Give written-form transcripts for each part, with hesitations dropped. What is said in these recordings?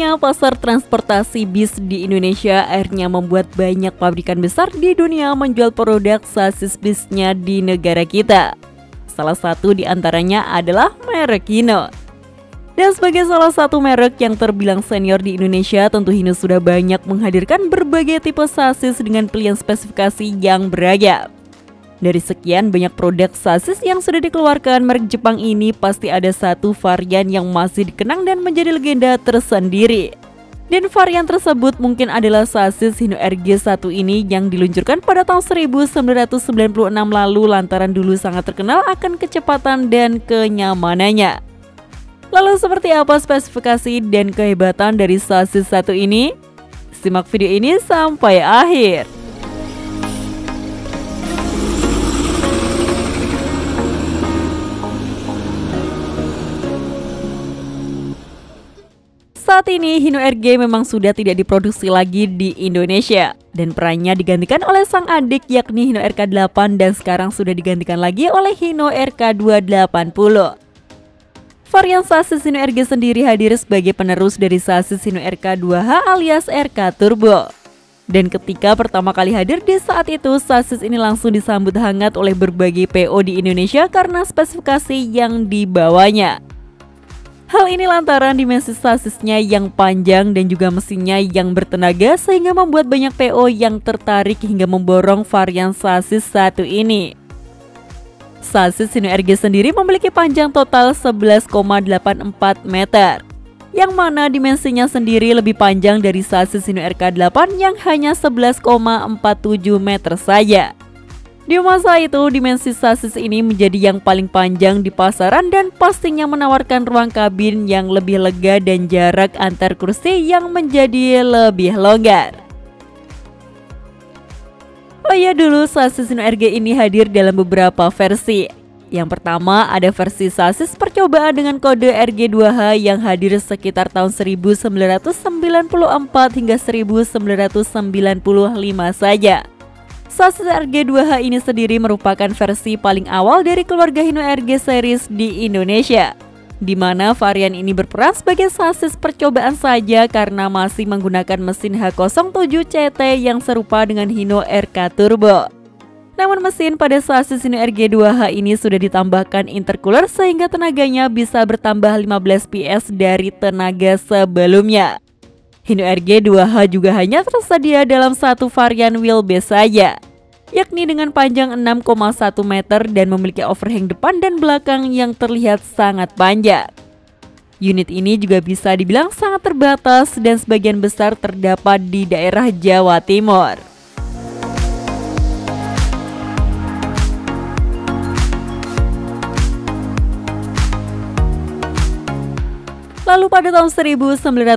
Sulitnya pasar transportasi bis di Indonesia akhirnya membuat banyak pabrikan besar di dunia menjual produk sasis bisnya di negara kita. Salah satu di antaranya adalah merek Hino. Dan sebagai salah satu merek yang terbilang senior di Indonesia, tentu Hino sudah banyak menghadirkan berbagai tipe sasis dengan pilihan spesifikasi yang beragam. Dari sekian banyak produk sasis yang sudah dikeluarkan, merek Jepang ini pasti ada satu varian yang masih dikenang dan menjadi legenda tersendiri. Dan varian tersebut mungkin adalah sasis Hino RG1 ini yang diluncurkan pada tahun 1996 lalu lantaran dulu sangat terkenal akan kecepatan dan kenyamanannya. Lalu seperti apa spesifikasi dan kehebatan dari sasis satu ini? Simak video ini sampai akhir. Saat ini Hino RG memang sudah tidak diproduksi lagi di Indonesia dan perannya digantikan oleh sang adik yakni Hino RK8 dan sekarang sudah digantikan lagi oleh Hino RK280. Varian sasis Hino RG sendiri hadir sebagai penerus dari sasis Hino RK2H alias RK Turbo. Dan ketika pertama kali hadir di saat itu, sasis ini langsung disambut hangat oleh berbagai PO di Indonesia karena spesifikasi yang dibawanya. Hal ini lantaran dimensi sasisnya yang panjang dan juga mesinnya yang bertenaga sehingga membuat banyak PO yang tertarik hingga memborong varian sasis satu ini. Sasis Hino RG sendiri memiliki panjang total 11,84 meter, yang mana dimensinya sendiri lebih panjang dari sasis Hino RK8 yang hanya 11,47 meter saja. Di masa itu, dimensi sasis ini menjadi yang paling panjang di pasaran dan pastinya menawarkan ruang kabin yang lebih lega dan jarak antar kursi yang menjadi lebih longgar. Oh iya, dulu sasis Hino RG ini hadir dalam beberapa versi. Yang pertama ada versi sasis percobaan dengan kode RG2H yang hadir sekitar tahun 1994 hingga 1995 saja. Sasis RG2H ini sendiri merupakan versi paling awal dari keluarga Hino RG series di Indonesia, di mana varian ini berperan sebagai sasis percobaan saja karena masih menggunakan mesin H07CT yang serupa dengan Hino RK Turbo. Namun mesin pada sasis Hino RG2H ini sudah ditambahkan intercooler sehingga tenaganya bisa bertambah 15 PS dari tenaga sebelumnya. Hino RG2H juga hanya tersedia dalam satu varian wheelbase saja, yakni dengan panjang 6,1 meter dan memiliki overhang depan dan belakang yang terlihat sangat panjang. Unit ini juga bisa dibilang sangat terbatas dan sebagian besar terdapat di daerah Jawa Timur. Lalu pada tahun 1996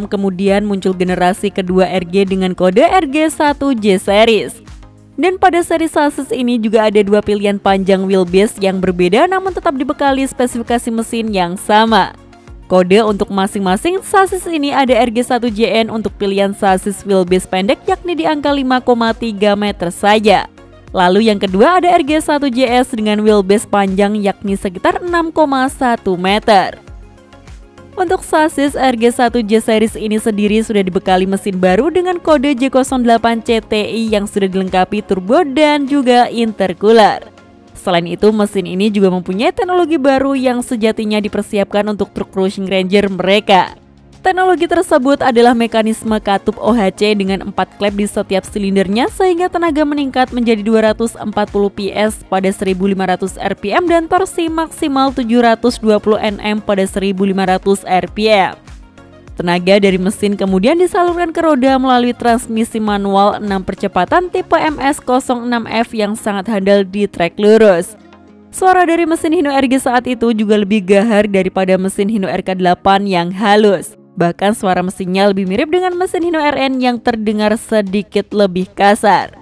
kemudian muncul generasi kedua RG dengan kode RG1J series. Dan pada seri sasis ini juga ada dua pilihan panjang wheelbase yang berbeda namun tetap dibekali spesifikasi mesin yang sama. Kode untuk masing-masing sasis ini ada RG1JN untuk pilihan sasis wheelbase pendek yakni di angka 5,3 meter saja. Lalu yang kedua ada RG1JS dengan wheelbase panjang yakni sekitar 6,1 meter. Untuk sasis RG1J series ini sendiri sudah dibekali mesin baru dengan kode J08CTI yang sudah dilengkapi turbo dan juga intercooler. Selain itu, mesin ini juga mempunyai teknologi baru yang sejatinya dipersiapkan untuk truk Cruising Ranger mereka. Teknologi tersebut adalah mekanisme katup OHC dengan 4 klep di setiap silindernya sehingga tenaga meningkat menjadi 240 PS pada 1500 rpm dan torsi maksimal 720 Nm pada 1500 rpm. Tenaga dari mesin kemudian disalurkan ke roda melalui transmisi manual 6 percepatan tipe MS06F yang sangat handal di trek lurus. Suara dari mesin Hino RG saat itu juga lebih gahar daripada mesin Hino RK8 yang halus. Bahkan suara mesinnya lebih mirip dengan mesin Hino RN yang terdengar sedikit lebih kasar.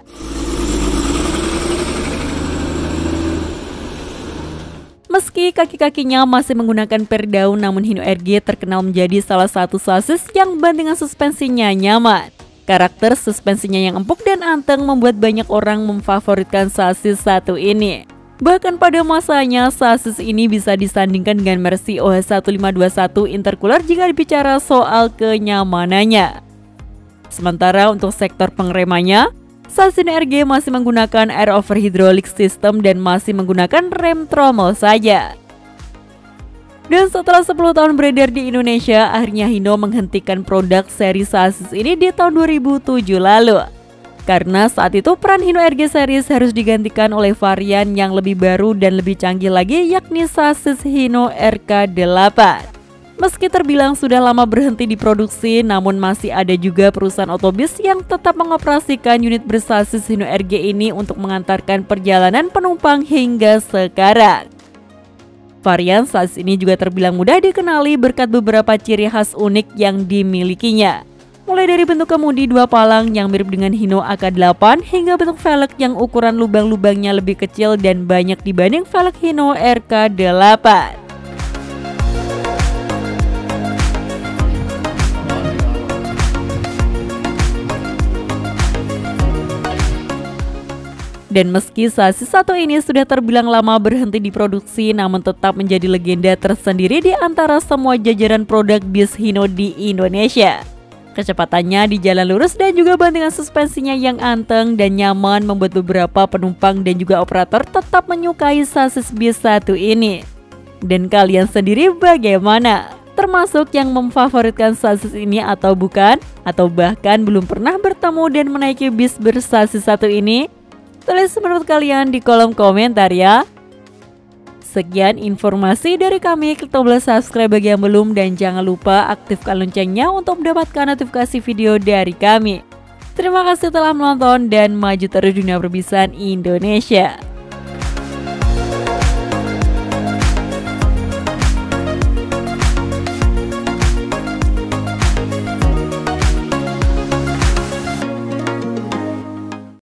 Meski kaki-kakinya masih menggunakan per daun, namun Hino RG terkenal menjadi salah satu sasis yang bantingan suspensinya nyaman. Karakter suspensinya yang empuk dan anteng membuat banyak orang memfavoritkan sasis satu ini. Bahkan pada masanya, sasis ini bisa disandingkan dengan Mercy OH1521 intercooler jika bicara soal kenyamanannya. Sementara untuk sektor pengeremannya, sasis RG masih menggunakan air over hydraulic system dan masih menggunakan rem tromol saja. Dan setelah 10 tahun beredar di Indonesia, akhirnya Hino menghentikan produk seri sasis ini di tahun 2007 lalu. Karena saat itu peran Hino RG series harus digantikan oleh varian yang lebih baru dan lebih canggih lagi, yakni sasis Hino RK8. Meski terbilang sudah lama berhenti diproduksi, namun masih ada juga perusahaan otobus yang tetap mengoperasikan unit bersasis Hino RG ini untuk mengantarkan perjalanan penumpang hingga sekarang. Varian sasis ini juga terbilang mudah dikenali berkat beberapa ciri khas unik yang dimilikinya. Mulai dari bentuk kemudi 2 palang yang mirip dengan Hino AK8 hingga bentuk velg yang ukuran lubang-lubangnya lebih kecil dan banyak dibanding velg Hino RK8. Dan meski sasis satu ini sudah terbilang lama berhenti diproduksi, namun tetap menjadi legenda tersendiri di antara semua jajaran produk bis Hino di Indonesia. Kecepatannya di jalan lurus dan juga bantingan suspensinya yang anteng dan nyaman membuat beberapa penumpang dan juga operator tetap menyukai sasis bis satu ini. Dan kalian sendiri bagaimana? Termasuk yang memfavoritkan sasis ini atau bukan? Atau bahkan belum pernah bertemu dan menaiki bis bersasis satu ini? Tulis menurut kalian di kolom komentar ya. Sekian informasi dari kami, klik tombol subscribe bagi yang belum dan jangan lupa aktifkan loncengnya untuk mendapatkan notifikasi video dari kami. Terima kasih telah menonton dan maju terus dunia perbisan Indonesia.